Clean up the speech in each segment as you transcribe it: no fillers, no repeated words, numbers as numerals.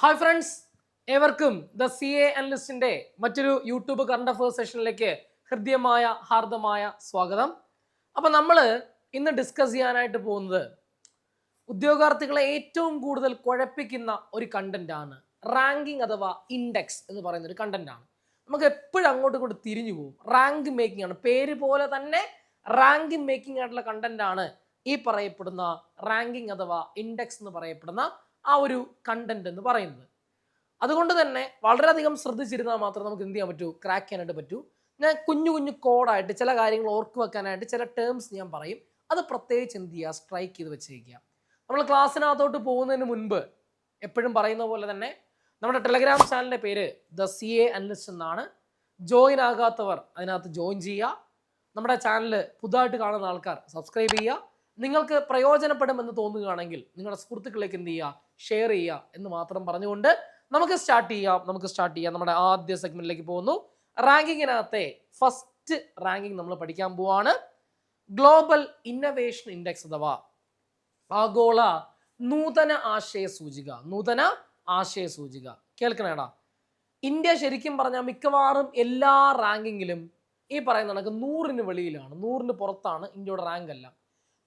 Hi friends, ഏവർക്കും the C A അനലിസ്റ്റിന്റെ മറ്റൊരു YouTube current affairs സെഷനിലേക്ക് ഹൃദ്യമായ ഹാർദമായ സ്വാഗതം. അപ്പം നമ്മൾ ഇന്ന് ഡിസ്കസ് ചെയ്യാനായിട്ട് പോകുന്നത് ഉദ്യോഗാർത്ഥികളെ ഏറ്റവും കൂടുതൽ കുഴപ്പിക്കുന്ന ഒരു കണ്ടന്റ് ആണ് റാങ്കിങ് അഥവാ ഇൻഡെക്സ് എന്ന് പറയുന്ന ഒരു കണ്ടന്റ് ആണ്. നമുക്ക് എപ്പോഴും അങ്ങോട്ടും ഇങ്ങോട്ട് തിരിഞ്ഞു പോകും. റാങ്ക് മേക്കിംഗ് ആണ്, പേര് പോലെ തന്നെ റാങ്ക് മേക്കിംഗ് ആയിട്ടുള്ള കണ്ടന്റ് ആണ് ഈ പറയപ്പെടുന്ന റാങ്കിങ് അഥവാ ഇൻഡെക്സ് എന്ന് പറയപ്പെടുന്ന ആ ഒരു കണ്ടന്റ് എന്ന് പറയുന്നത്. അതുകൊണ്ട് തന്നെ വളരെയധികം ശ്രദ്ധിച്ചിരുന്നാൽ മാത്രമേ നമുക്ക് എന്ത് ചെയ്യാൻ പറ്റൂ, ക്രാക്ക് ചെയ്യാനായിട്ട് പറ്റൂ. ഞാൻ കുഞ്ഞു കുഞ്ഞു കോഡായിട്ട് ചില കാര്യങ്ങൾ ഓർക്ക് വെക്കാനായിട്ട് ചില ടേംസ് ഞാൻ പറയും. അത് പ്രത്യേകിച്ച് എന്ത് ചെയ്യുക, സ്ട്രൈക്ക് ചെയ്ത് വെച്ചേക്കുക. നമ്മൾ ക്ലാസ്സിനകത്തോട്ട് പോകുന്നതിന് മുൻപ് എപ്പോഴും പറയുന്ന പോലെ തന്നെ നമ്മുടെ ടെലഗ്രാം ചാനലിൻ്റെ പേര് ദ സി എ അനലിസ്റ്റ് എന്നാണ്. ജോയിൻ ആകാത്തവർ അതിനകത്ത് ജോയിൻ ചെയ്യുക. നമ്മുടെ ചാനൽ പുതുതായിട്ട് കാണുന്ന ആൾക്കാർ സബ്സ്ക്രൈബ് ചെയ്യുക. നിങ്ങൾക്ക് പ്രയോജനപ്പെടുമെന്ന് തോന്നുകയാണെങ്കിൽ നിങ്ങളുടെ സുഹൃത്തുക്കളിലേക്ക് എന്ത് ചെയ്യുക, ഷെയർ ചെയ്യുക എന്ന് മാത്രം പറഞ്ഞുകൊണ്ട് നമുക്ക് സ്റ്റാർട്ട് ചെയ്യാം. നമ്മുടെ ആദ്യ സെഗ്മെന്റിലേക്ക് പോകുന്നു. റാങ്കിങ്ങിനകത്തെ ഫസ്റ്റ് റാങ്കിങ് നമ്മൾ പഠിക്കാൻ പോവാണ്. ഗ്ലോബൽ ഇന്നവേഷൻ ഇൻഡെക്സ് അഥവാ ആഗോള നൂതന ആശയ സൂചിക. കേൾക്കണേടാ, ഇന്ത്യ ശരിക്കും പറഞ്ഞാൽ മിക്കവാറും എല്ലാ റാങ്കിങ്ങിലും ഈ പറയുന്ന കണക്ക് 100-ന് വെളിയിലാണ്, 100-ന് പുറത്താണ് ഇന്ത്യയുടെ റാങ്ക് എല്ലാം.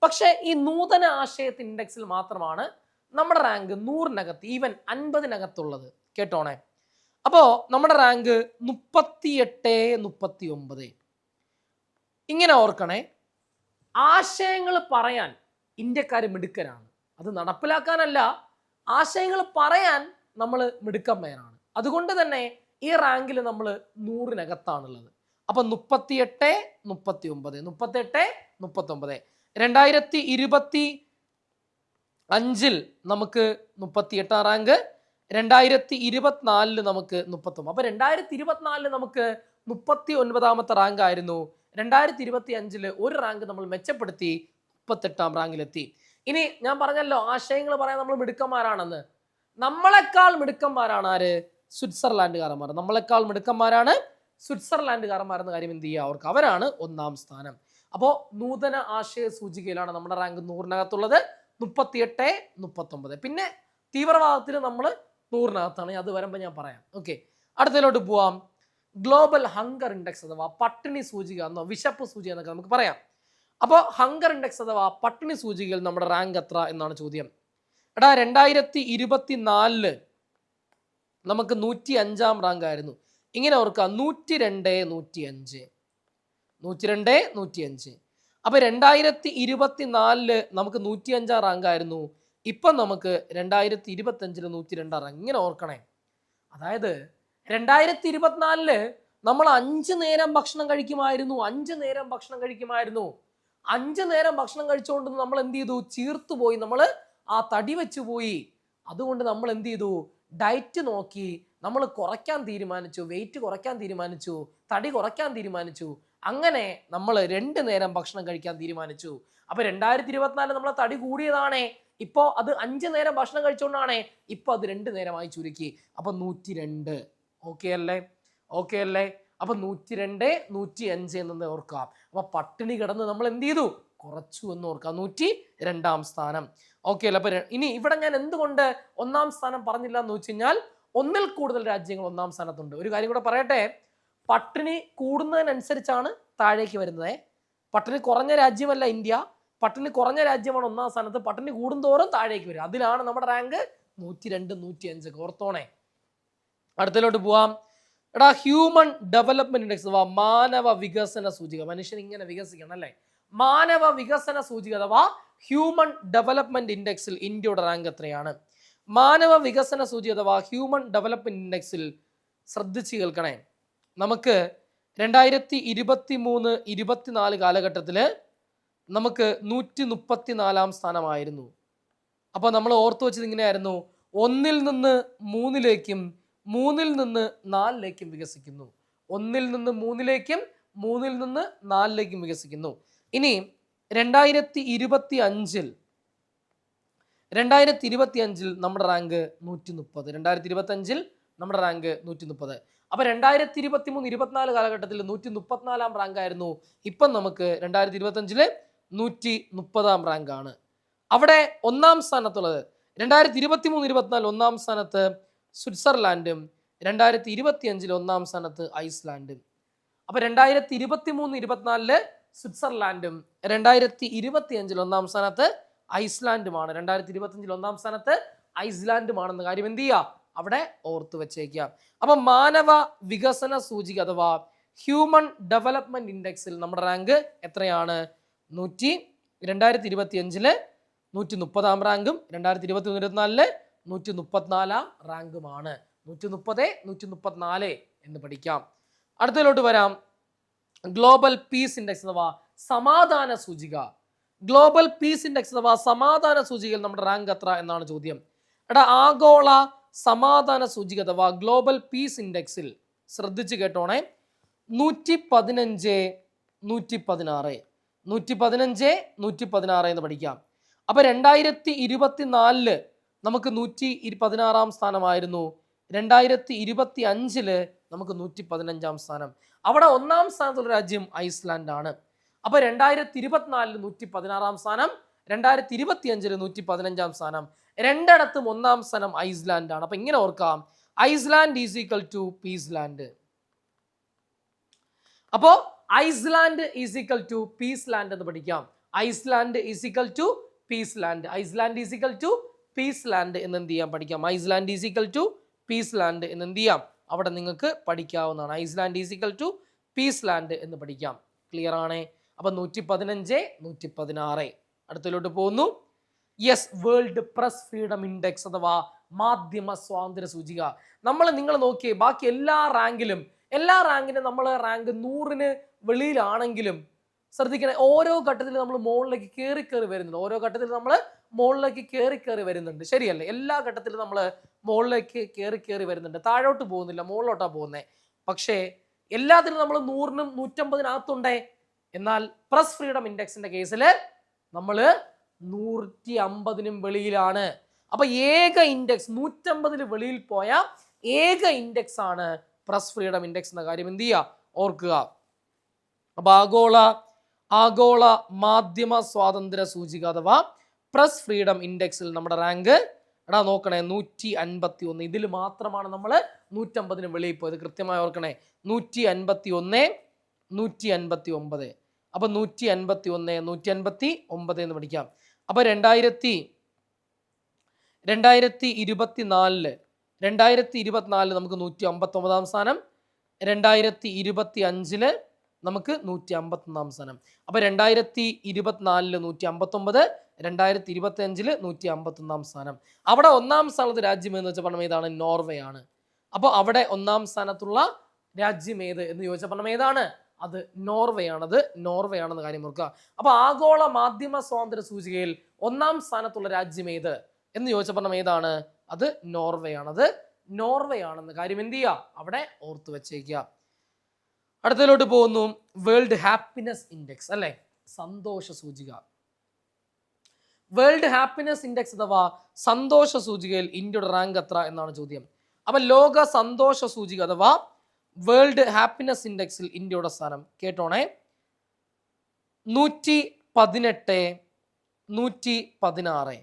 പക്ഷേ ഈ നൂതന ആശയത്തെ ഇൻഡെക്സിൽ മാത്രമാണ് നമ്മുടെ റാങ്ക് 100-നകത്ത്, ഈവൻ 50-നകത്തുള്ളത്. കേട്ടോണേ. അപ്പോൾ നമ്മുടെ റാങ്ക് 38-39. ഇങ്ങനെ ഓർക്കണേ, ആശയങ്ങൾ പറയാൻ ഇന്ത്യക്കാർ മിടുക്കരാണ്. അത് നടപ്പിലാക്കാനല്ല, ആശയങ്ങൾ പറയാൻ നമ്മൾ മിടുക്കന്മാരാണ്. അതുകൊണ്ട് തന്നെ ഈ റാങ്കിൽ നമ്മൾ 100-നകത്താണുള്ളത്. അപ്പം 38-39. 2025 നമുക്ക് 38-ാം റാങ്ക്, 2024 നമുക്ക് 39. അപ്പൊ 2024 നമുക്ക് 39-ാമത്തെ റാങ്ക് ആയിരുന്നു. 2025 ഒരു റാങ്ക് നമ്മൾ മെച്ചപ്പെടുത്തി 38-ാം റാങ്കിലെത്തി. ഇനി ഞാൻ പറഞ്ഞല്ലോ ആശയങ്ങൾ പറയാൻ നമ്മൾ മിടുക്കന്മാരാണെന്ന്. നമ്മളെക്കാൾ മിടുക്കന്മാരാണ് ആര്? സ്വിറ്റ്സർലാൻഡുകാരന്മാർ. സ്വിറ്റ്സർലാൻഡുകാരന്മാരെന്ന കാര്യം എന്ത് ചെയ്യുക, അവർക്ക് അവരാണ് 1-ാം സ്ഥാനം. അപ്പോൾ നൂതന ആശയ സൂചികയിലാണ് നമ്മുടെ റാങ്ക് 100-നകത്തുള്ളത്, 38-39. പിന്നെ തീവ്രവാദത്തിൽ നമ്മൾ 100-നകത്താണ്. അത് വരുമ്പോൾ ഞാൻ പറയാം. ഓക്കെ, അടുത്തതിലോട്ട് പോവാം. ഗ്ലോബൽ ഹങ്കർ ഇൻഡെക്സ് അഥവാ പട്ടിണി സൂചിക എന്നോ വിശപ്പ് സൂചിക എന്നൊക്കെ നമുക്ക് പറയാം. അപ്പോൾ ഹങ്കർ ഇൻഡെക്സ് അഥവാ പട്ടിണി സൂചികയിൽ നമ്മുടെ റാങ്ക് എത്ര എന്നാണ് ചോദ്യം. എടാ, 2024 നമുക്ക് 105-ാം റാങ്ക് ആയിരുന്നു. ഇങ്ങനെ ഓർക്കുക, 102-105. അപ്പൊ 2024 നമുക്ക് 105-ാം റാങ്ക് ആയിരുന്നു. ഇപ്പം നമുക്ക് 2025 102-ാം റാങ്ക്. ഇങ്ങനെ ഓർക്കണേ, അതായത് 2024 നമ്മൾ 5 നേരം ഭക്ഷണം കഴിക്കുമായിരുന്നു. 5 നേരം ഭക്ഷണം കഴിച്ചുകൊണ്ട് നമ്മൾ എന്ത് ചെയ്തു, ചീർത്തു പോയി, നമ്മൾ ആ തടി വെച്ചു പോയി. അതുകൊണ്ട് നമ്മൾ എന്ത് ചെയ്തു, ഡയറ്റ് നോക്കി നമ്മൾ കുറയ്ക്കാൻ തീരുമാനിച്ചു, വെയിറ്റ് കുറയ്ക്കാൻ തീരുമാനിച്ചു, തടി കുറയ്ക്കാൻ തീരുമാനിച്ചു. അങ്ങനെ നമ്മൾ 2 നേരം ഭക്ഷണം കഴിക്കാൻ തീരുമാനിച്ചു. അപ്പൊ 2024 നമ്മളെ തടി കൂടിയതാണേ. ഇപ്പോ അത് 5 നേരം ഭക്ഷണം കഴിച്ചുകൊണ്ടാണേ. ഇപ്പൊ അത് 2 നേരമായി ചുരുക്കി. അപ്പൊ 102. ഓക്കെ അല്ലേ? അപ്പൊ 102, 105 എന്ന് ഓർക്കാം. അപ്പൊ പട്ടിണി കിടന്ന് നമ്മൾ എന്ത് ചെയ്തു, കുറച്ചു എന്ന് ഓർക്കാം. 102-ാം സ്ഥാനം. ഓക്കെ അല്ലേ? അപ്പൊ ഇനി ഇവിടെ ഞാൻ എന്തുകൊണ്ട് 1-ാം സ്ഥാനം പറഞ്ഞില്ല എന്ന് വെച്ച് കഴിഞ്ഞാൽ, 1-ൽ കൂടുതൽ രാജ്യങ്ങൾ 1-ാം സ്ഥാനത്തുണ്ട്. ഒരു കാര്യം കൂടെ പറയട്ടെ, പട്ടിണി കൂടുന്നതിനനുസരിച്ചാണ് താഴേക്ക് വരുന്നത്. പട്ടിണി കുറഞ്ഞ രാജ്യമല്ല ഇന്ത്യ. പട്ടിണി കുറഞ്ഞ രാജ്യമാണ് 1-ാം സ്ഥാനത്ത്. പട്ടിണി കൂടുന്തോറും താഴേക്ക് വരും. അതിലാണ് നമ്മുടെ റാങ്ക് 102, 105. ഓർത്തോണേ. അടുത്തതിലോട്ട് പോവാം. എടാ, ഹ്യൂമൻ ഡെവലപ്മെന്റ് ഇൻഡെക്സ് അഥവാ മാനവ വികസന സൂചിക. മനുഷ്യൻ ഇങ്ങനെ വികസിക്കണം അല്ലേ? മാനവ വികസന സൂചിക അഥവാ ഹ്യൂമൻ ഡെവലപ്മെന്റ് ഇൻഡെക്സിൽ ഇന്ത്യയുടെ റാങ്ക് എത്രയാണ്? മാനവ വികസന സൂചിക അഥവാ ഹ്യൂമൻ ഡെവലപ്മെന്റ് ഇൻഡെക്സിൽ ശ്രദ്ധിച്ച് കേൾക്കണേ. നമുക്ക് 2023-24 കാലഘട്ടത്തിൽ നമുക്ക് 134-ാം സ്ഥാനമായിരുന്നു. അപ്പോൾ നമ്മൾ ഓർത്തു വെച്ചത് ഇങ്ങനെയായിരുന്നു: 1-ൽ നിന്ന് 3-ലേക്കും 3-ൽ നിന്ന് 4-ലേക്കും വികസിക്കുന്നു. 1-ൽ നിന്ന് 3-ലേക്കും 3-ൽ നിന്ന് 4-ലേക്കും വികസിക്കുന്നു. ഇനി 2025 നമ്മുടെ റാങ്ക് 130. നമ്മുടെ റാങ്ക് 130. അപ്പൊ 2023-24 കാലഘട്ടത്തിൽ 134-ാം റാങ്ക് ആയിരുന്നു. ഇപ്പം നമുക്ക് 2025 130-ാം റാങ്ക് ആണ്. അവിടെ 1-ാം സ്ഥാനത്തുള്ളത് 2023-24 1-ാം സ്ഥാനത്ത് സ്വിറ്റ്സർലാൻഡും 2025 ഒന്നാം സ്ഥാനത്ത് ഐസ്ലാൻഡും. അപ്പൊ 2023-24 സ്വിറ്റ്സർലാൻഡും 2025 ഒന്നാം സ്ഥാനത്ത് ഐസ്ലാൻഡുമാണ്. 2025 ഒന്നാം സ്ഥാനത്ത് ഐസ്ലാൻഡുമാണെന്ന കാര്യം എന്ത് ചെയ്യുക, അവിടെ ഓർത്തു വെച്ചേക്കുക. അപ്പൊ മാനവ വികസന സൂചിക അഥവാ ഹ്യൂമൻ ഡെവലപ്മെന്റ് ഇൻഡെക്സിൽ നമ്മുടെ റാങ്ക് എത്രയാണ്? 2025 130 റാങ്കും 2023-24 134 റാങ്കുമാണ്. 130, 134 എന്ന് പഠിക്കാം. അടുത്തതിലോട്ട് വരാം. ഗ്ലോബൽ പീസ് ഇൻഡെക്സ് അഥവാ സമാധാന സൂചിക. ഗ്ലോബൽ പീസ് ഇൻഡെക്സ് അഥവാ സമാധാന സൂചികയിൽ നമ്മുടെ റാങ്ക് എത്ര എന്നാണ് ചോദ്യം. ആഗോള സമാധാന സൂചിക അഥവാ ഗ്ലോബൽ പീസ് ഇൻഡെക്സിൽ ശ്രദ്ധിച്ച് കേട്ടോണേ, 115, 116, 115, 116 എന്ന് പഠിക്കാം. അപ്പൊ 2024 നമുക്ക് 116 സ്ഥാനമായിരുന്നു. 2025 നമുക്ക് 115 സ്ഥാനം. അവിടെ ഒന്നാം സ്ഥാനത്തുള്ള രാജ്യം ഐസ്ലാൻഡ് ആണ്. അപ്പൊ 2024 116 സ്ഥാനം, 2025 115 സ്ഥാനം. രണ്ടിടത്തും ഒന്നാം സ്ഥാനം ഐസ്ലാൻഡ് ആണ്. അപ്പൊ ഇങ്ങനെ ഓർക്കാം, Iceland is equal to peaceland. അപ്പോ Iceland is equal to peaceland എന്ന് പഠിക്കാം. Iceland is equal to peaceland, Iceland is equal to peaceland എന്ന് എന്ത് ചെയ്യാം, പഠിക്കാം. Iceland is equal to peaceland എന്ന് എന്ത് ചെയ്യാം, അവിടെ നിങ്ങൾക്ക് പഠിക്കാവുന്നതാണ്. Iceland is equal to peaceland എന്ന് പഠിക്കാം. ക്ലിയർ ആണേ? അപ്പൊ 115, 116. അടുത്തതിലോട്ട് പോകുന്നു. Yes, world press freedom index അഥവാ മാധ്യമ സ്വാതന്ത്ര്യ സൂചിക. നിങ്ങൾ നോക്കിയേ, ബാക്കി എല്ലാ റാങ്കിലും നമ്മൾ റാങ്ക് 100-ന് വെളിയിലാണെങ്കിലും ശ്രദ്ധിക്കണേ, ഓരോ ഘട്ടത്തിൽ നമ്മൾ മുകളിലേക്ക് കയറി വരുന്നുണ്ട്. ഓരോ ഘട്ടത്തിൽ നമ്മൾ മുകളിലേക്ക് കയറി വരുന്നുണ്ട്. ശരിയല്ലേ? എല്ലാ ഘട്ടത്തിലും നമ്മൾ മുകളിലേക്ക് കയറി വരുന്നുണ്ട്. താഴോട്ട് പോകുന്നില്ല, മുകളിലോട്ടാ പോകുന്നത്. പക്ഷേ എല്ലാത്തിലും നമ്മൾ 100-നും 150-നകത്തുണ്ടേ. എന്നാൽ പ്രസ് ഫ്രീഡം ഇൻഡെക്സിന്റെ കേസിൽ നമ്മൾ 150-നും വെളിയിലാണ്. അപ്പൊ ഏക ഇൻഡെക്സ് 150-ന് വെളിയിൽ പോയ ഏക ഇൻഡെക്സ് ആണ് പ്രസ് ഫ്രീഡം ഇൻഡെക്സ് എന്ന കാര്യം എന്ത് ചെയ്യുക, ഓർക്കുക. അപ്പൊ ആഗോള മാധ്യമ സ്വാതന്ത്ര്യ സൂചിക അഥവാ പ്രസ് ഫ്രീഡം ഇൻഡെക്സിൽ നമ്മുടെ റാങ്ക് നോക്കണേ 151. ഇതിൽ മാത്രമാണ് നമ്മൾ 150-ന് വെളിയിൽ പോയത്. കൃത്യമായി ഓർക്കണേ, 151, 159. അപ്പൊ 151, 159 എന്ന് പഠിക്കാം. അപ്പൊ 2024 നമുക്ക് 159 സ്ഥാനം, 2025 നമുക്ക് 151 സ്ഥാനം. അപ്പൊ 2024 159, 2025 151 സ്ഥാനം. അവിടെ ഒന്നാം സ്ഥാനത്ത് രാജ്യം എന്ന് വെച്ചാൽ പറഞ്ഞ ഏതാണ്? നോർവേ ആണ്. അപ്പോൾ അവിടെ ഒന്നാം സ്ഥാനത്തുള്ള രാജ്യം ഏത് എന്ന് ചോദിച്ചാൽ പറഞ്ഞ ഏതാണ്? അത് നോർവേ ആണത്. നോർവേ ആണെന്ന കാര്യം ഓർക്കുക. അപ്പൊ ആഗോള മാധ്യമ സ്വാതന്ത്ര്യ സൂചികയിൽ ഒന്നാം സ്ഥാനത്തുള്ള രാജ്യം ഏത് എന്ന് ചോദിച്ചാൽ പറഞ്ഞ ഏതാണ്? അത് നോർവേ ആണത്. നോർവേ ആണെന്ന കാര്യം എന്ത് ചെയ്യുക, അവിടെ ഓർത്തു വെച്ചേക്കുക. അടുത്തതിലോട്ട് പോകുന്നു. വേൾഡ് ഹാപ്പിനെസ് ഇൻഡെക്സ് അല്ലെ, സന്തോഷ സൂചിക. വേൾഡ് ഹാപ്പിനെസ് ഇൻഡെക്സ് അഥവാ സന്തോഷ സൂചികയിൽ ഇന്ത്യയുടെ റാങ്ക് എത്ര എന്നാണ് ചോദ്യം. അപ്പൊ ലോക സന്തോഷ സൂചിക അഥവാ വേൾഡ് ഹാപ്പിനെസ് ഇൻഡെക്സിൽ ഇന്ത്യയുടെ സ്ഥാനം കേട്ടോണേ, 118, 116,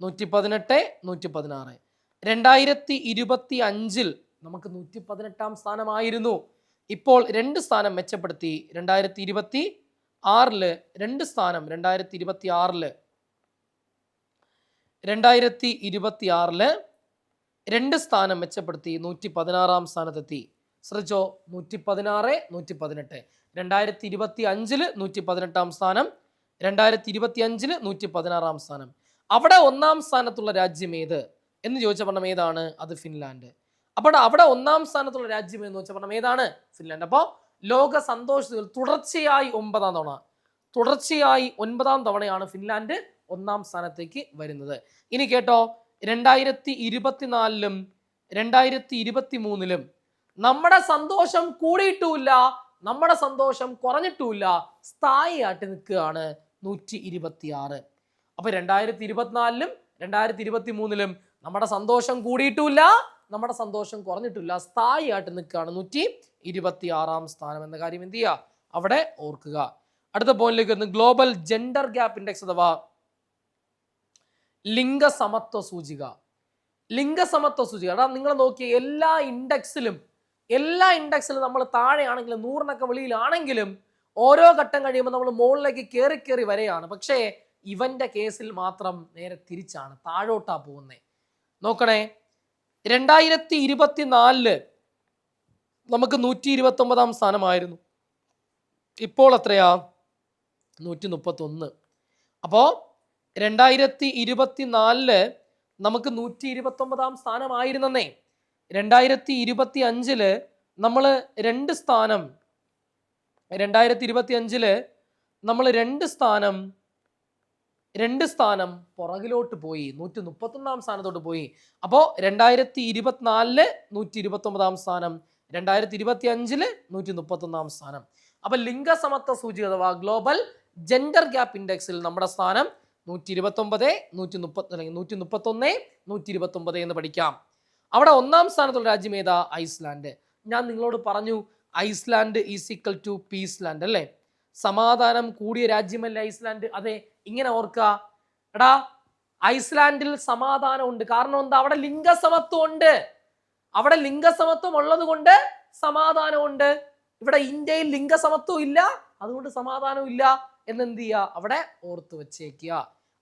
118, 116. 2025 നമുക്ക് 118 സ്ഥാനമായിരുന്നു. ഇപ്പോൾ 2 സ്ഥാനം മെച്ചപ്പെടുത്തി. 2026 2 സ്ഥാനം, 2026 2 സ്ഥാനം മെച്ചപ്പെടുത്തി 116 സ്ഥാനത്തെത്തി. ശ്രദ്ധിച്ചോ, 116, 118. 2025 118 സ്ഥാനം, 2025 116 സ്ഥാനം. അവിടെ ഒന്നാം സ്ഥാനത്തുള്ള രാജ്യം ഏത് എന്ന് ചോദിച്ച പറഞ്ഞ ഏതാണ്? അത് ഫിൻലാൻഡ്. അപ്പോൾ അവിടെ ഒന്നാം സ്ഥാനത്തുള്ള രാജ്യം എന്ന് വെച്ചാൽ പറഞ്ഞ ഏതാണ്? ഫിൻലാൻഡ്. അപ്പോൾ ലോക സന്തോഷത്തിൽ തുടർച്ചയായി 9ാം തവണയാണ് ഫിൻലാൻഡ് ഒന്നാം സ്ഥാനത്തേക്ക് വരുന്നത്. ഇനി കേട്ടോ, 2024-ലും 2023-ലും നമ്മുടെ സന്തോഷം കൂടിയിട്ടുമില്ല, നമ്മുടെ സന്തോഷം കുറഞ്ഞിട്ടുമില്ല, സ്ഥായിയായിട്ട് നിൽക്കുകയാണ് 126. അപ്പൊ 2024-ലും 2023-ലും നമ്മുടെ സന്തോഷം കൂടിയിട്ടുമില്ല, നമ്മുടെ സന്തോഷം കുറഞ്ഞിട്ടില്ല, സ്ഥായിയായിട്ട് നിൽക്കുകയാണ് 126 സ്ഥാനം എന്ന കാര്യം എന്ത് ചെയ്യുക, അവിടെ ഓർക്കുക. അടുത്ത പോയിന്റിലേക്ക് വരുന്നു. ഗ്ലോബൽ ജെൻഡർ ഗ്യാപ്പ് ഇൻഡെക്സ് അഥവാ ലിംഗസമത്വ സൂചിക. ലിംഗസമത്വ സൂചിക. എടാ നിങ്ങൾ നോക്കിയ എല്ലാ ഇൻഡെക്സിലും നമ്മൾ താഴെയാണെങ്കിലും 100-നൊക്കെ വെളിയിലാണെങ്കിലും ഓരോ ഘട്ടം കഴിയുമ്പോൾ നമ്മൾ മുകളിലേക്ക് കയറി വരെയാണ്. പക്ഷേ ഇവന്റെ കേസിൽ മാത്രം നേരെ തിരിച്ചാണ്, താഴോട്ടാ പോകുന്നേ. നോക്കണേ, 2024 നമുക്ക് 129-ാം സ്ഥാനമായിരുന്നു. ഇപ്പോൾ എത്രയാ? 131. അപ്പോൾ 2024 നമുക്ക് 129-ാം സ്ഥാനമായിരുന്നേ. 2025 നമ്മൾ 2 സ്ഥാനം 2025 നമ്മൾ 2 സ്ഥാനം പുറകിലോട്ട് പോയി, 131-ാം സ്ഥാനത്തോട്ട് പോയി. അപ്പോൾ 2024 129-ാം സ്ഥാനം, 2025 131-ാം സ്ഥാനം. അപ്പൊ ലിംഗസമത്വ സൂചിക അഥവാ ഗ്ലോബൽ ജെൻഡർ ഗ്യാപ്പ് ഇൻഡെക്സിൽ നമ്മുടെ സ്ഥാനം 129, 130 അല്ലെങ്കിൽ 131, 129 എന്ന് പഠിക്കാം. അവിടെ 1-ാം സ്ഥാനത്തുള്ള രാജ്യം ഏതാ? ഐസ്ലാൻഡ്. ഞാൻ നിങ്ങളോട് പറഞ്ഞു ഐസ്ലാൻഡ് ഈസ് ഈക്വൽ ടു പീസ്ലാൻഡ് അല്ലേ? സമാധാനം കൂടിയ രാജ്യമല്ലേ ഐസ്ലാൻഡ്? അതെ, ഇങ്ങനെ ഓർക്കുക. എടാ ഐസ്ലാൻഡിൽ സമാധാനം ഉണ്ട്. കാരണം എന്താ? അവിടെ ലിംഗസമത്വം ഉണ്ട്. അവിടെ ലിംഗസമത്വം ഉള്ളത് കൊണ്ട് സമാധാനമുണ്ട്. ഇവിടെ ഇന്ത്യയിൽ ലിംഗസമത്വം ഇല്ല, അതുകൊണ്ട് സമാധാനം ഇല്ല എന്നെന്ത് ചെയ്യുക? അവിടെ ഓർത്ത് വെച്ചേക്കുക.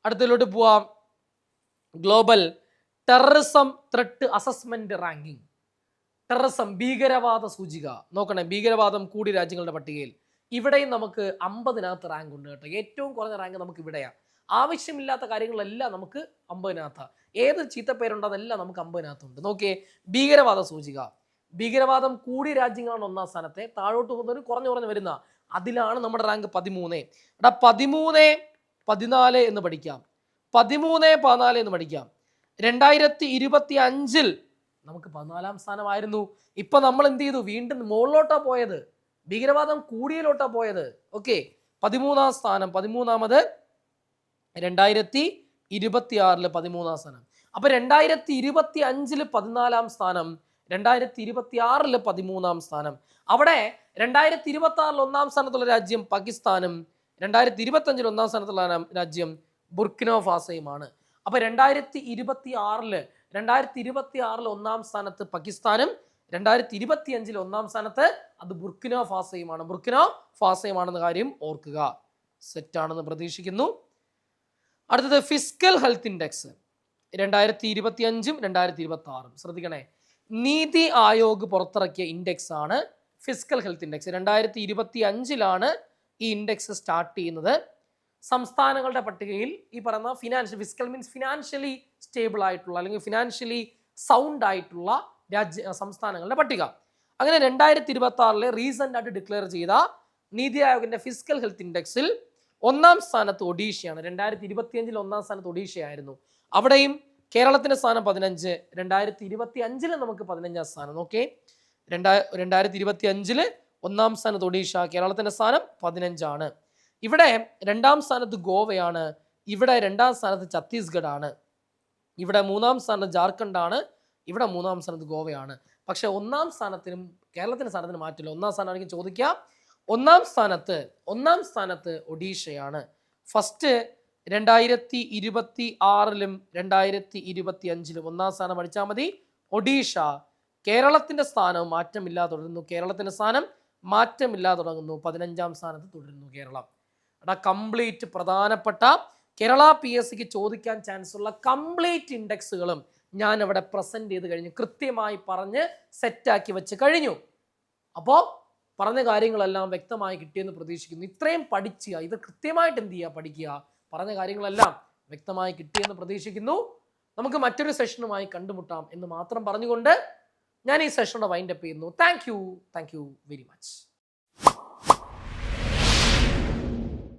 അടുത്തതിലോട്ട് പോവാം. Global terrorism threat assessment ranking. Terrorism ഭീകരവാദ സൂചിക. നോക്കണേ, ഭീകരവാദം കൂടിയ രാജ്യങ്ങളുടെ പട്ടികയിൽ ഇവിടെയും നമുക്ക് 50-നകത്ത് റാങ്ക് ഉണ്ട് കേട്ടോ. ഏറ്റവും കുറഞ്ഞ റാങ്ക് നമുക്ക് ഇവിടെയാണ്. ആവശ്യമില്ലാത്ത കാര്യങ്ങളെല്ലാം നമുക്ക് 50-നകത്ത്. ഏത് ചീത്തപ്പേരുണ്ടോ അതെല്ലാം നമുക്ക് 50-നകത്തുണ്ട്. നോക്കിയേ, ഭീകരവാദ സൂചിക. ഭീകരവാദം കൂടിയ രാജ്യങ്ങളാണ് 1-ാം സ്ഥാനത്തെ. താഴോട്ട് പോകുന്നവർ കുറഞ്ഞു വരുന്ന അതിലാണ് നമ്മുടെ റാങ്ക് 13. എടാ 13, 14 എന്ന് പഠിക്കാം, 13, 14 എന്ന് പഠിക്കാം. 2025 നമുക്ക് 14-ാം സ്ഥാനമായിരുന്നു. ഇപ്പൊ നമ്മൾ എന്ത് ചെയ്തു? വീണ്ടും മുകളിലോട്ടാ പോയത്, ഭീകരവാദം കൂടിയലോട്ടാ പോയത്. ഓക്കെ, 13-ാം സ്ഥാനം, 13-ാമത് 2026 13-ാം സ്ഥാനം. അപ്പൊ 2025 14-ാം സ്ഥാനം, 2026 13-ാം സ്ഥാനം. അവിടെ 2026 1-ാം സ്ഥാനത്തുള്ള രാജ്യം പാകിസ്ഥാനും 2025 1-ാം സ്ഥാനത്തുള്ള രാജ്യം ബുർക്കിനോ ഫാസോയുമാണ്. അപ്പൊ 2026 1-ാം സ്ഥാനത്ത് പാകിസ്ഥാനും 2025 1-ാം സ്ഥാനത്ത് അത് ബുർക്കിനോ ഫാസോയുമാണ്. ബുർക്കിനോ ഫാസോയുമാണെന്ന കാര്യം ഓർക്കുക. സെറ്റാണെന്ന് പ്രതീക്ഷിക്കുന്നു. അടുത്തത് ഫിസ്ക്കൽ ഹെൽത്ത് ഇൻഡെക്സ് 2025 2026. ശ്രദ്ധിക്കണേ, നീതി ആയോഗ് പുറത്തിറക്കിയ ഇൻഡെക്സ് ആണ് ഫിസ്ക്കൽ ഹെൽത്ത് ഇൻഡെക്സ്. 2025 ഈ ഇൻഡെക്സ് സ്റ്റാർട്ട് ചെയ്യുന്നത്. സംസ്ഥാനങ്ങളുടെ പട്ടികയിൽ ഈ പറയുന്ന ഫിസ്ക്കൽ മീൻസ് ഫിനാൻഷ്യലി സ്റ്റേബിൾ ആയിട്ടുള്ള അല്ലെങ്കിൽ ഫിനാൻഷ്യലി സൗണ്ട് ആയിട്ടുള്ള സംസ്ഥാനങ്ങളുടെ പട്ടിക. അങ്ങനെ 2026 റീസെന്റ് ആയിട്ട് ഡിക്ലെയർ ചെയ്ത നീതി ആയോഗിന്റെ ഫിസ്ക്കൽ ഹെൽത്ത് ഇൻഡെക്സിൽ 1-ാം സ്ഥാനത്ത് ഒഡീഷയാണ്. 2025 1-ാം സ്ഥാനത്ത് ഒഡീഷയായിരുന്നു. അവിടെയും കേരളത്തിന്റെ സ്ഥാനം 15, 2025 നമുക്ക് 15-ാം സ്ഥാനം. ഓക്കെ, 2025 1-ാം സ്ഥാനത്ത് ഒഡീഷ, കേരളത്തിന്റെ സ്ഥാനം 15 ആണ്. ഇവിടെ 2-ാം സ്ഥാനത്ത് ഗോവയാണ്, ഇവിടെ 2-ാം സ്ഥാനത്ത് ഛത്തീസ്ഗഡ് ആണ്, ഇവിടെ 3-ാം സ്ഥാനത്ത് ജാർഖണ്ഡ് ആണ്, ഇവിടെ 3-ാം സ്ഥാനത്ത് ഗോവയാണ്. പക്ഷെ 1-ാം സ്ഥാനത്തിനും കേരളത്തിന്റെ സ്ഥാനത്തിന് മാറ്റില്ല. 1-ാം സ്ഥാനമാണെങ്കിൽ ചോദിക്കാം. 1-ാം സ്ഥാനത്ത് ഒഡീഷയാണ്. ഫസ്റ്റ് 2026 2025 1-ാം സ്ഥാനം പഠിച്ചാൽ മതി. ഒഡീഷ. കേരളത്തിന്റെ സ്ഥാനം മാറ്റമില്ലാതെ തുടരുന്നു. കേരളത്തിന്റെ സ്ഥാനം മാറ്റമില്ലാതെ തുടങ്ങുന്നു. 15-ാം സ്ഥാനത്ത് തുടരുന്നു കേരളം. എടാ കംപ്ലീറ്റ് പ്രധാനപ്പെട്ട കേരള PSCക്ക് ചോദിക്കാൻ ചാൻസ് ഉള്ള കംപ്ലീറ്റ് ഇൻഡെക്സുകളും ഞാൻ ഇവിടെ പ്രസന്റ് ചെയ്ത് കഴിഞ്ഞു, കൃത്യമായി പറഞ്ഞ് സെറ്റാക്കി വെച്ച് കഴിഞ്ഞു. അപ്പോൾ പറഞ്ഞ കാര്യങ്ങളെല്ലാം വ്യക്തമായി കിട്ടിയെന്ന് പ്രതീക്ഷിക്കുന്നു. ഇത്രയും പഠിക്കുക, ഇത് കൃത്യമായിട്ട് എന്ത് ചെയ്യുക? പഠിക്കുക. പറഞ്ഞ കാര്യങ്ങളെല്ലാം വ്യക്തമായി കിട്ടിയെന്ന് പ്രതീക്ഷിക്കുന്നു. നമുക്ക് മറ്റൊരു സെഷനുമായി കണ്ടുമുട്ടാം എന്ന് മാത്രം പറഞ്ഞുകൊണ്ട് ഞാൻ ഈ സെഷനുടെ വൈൻഡ് അപ്പ് ചെയ്യുന്നു. Thank you very much.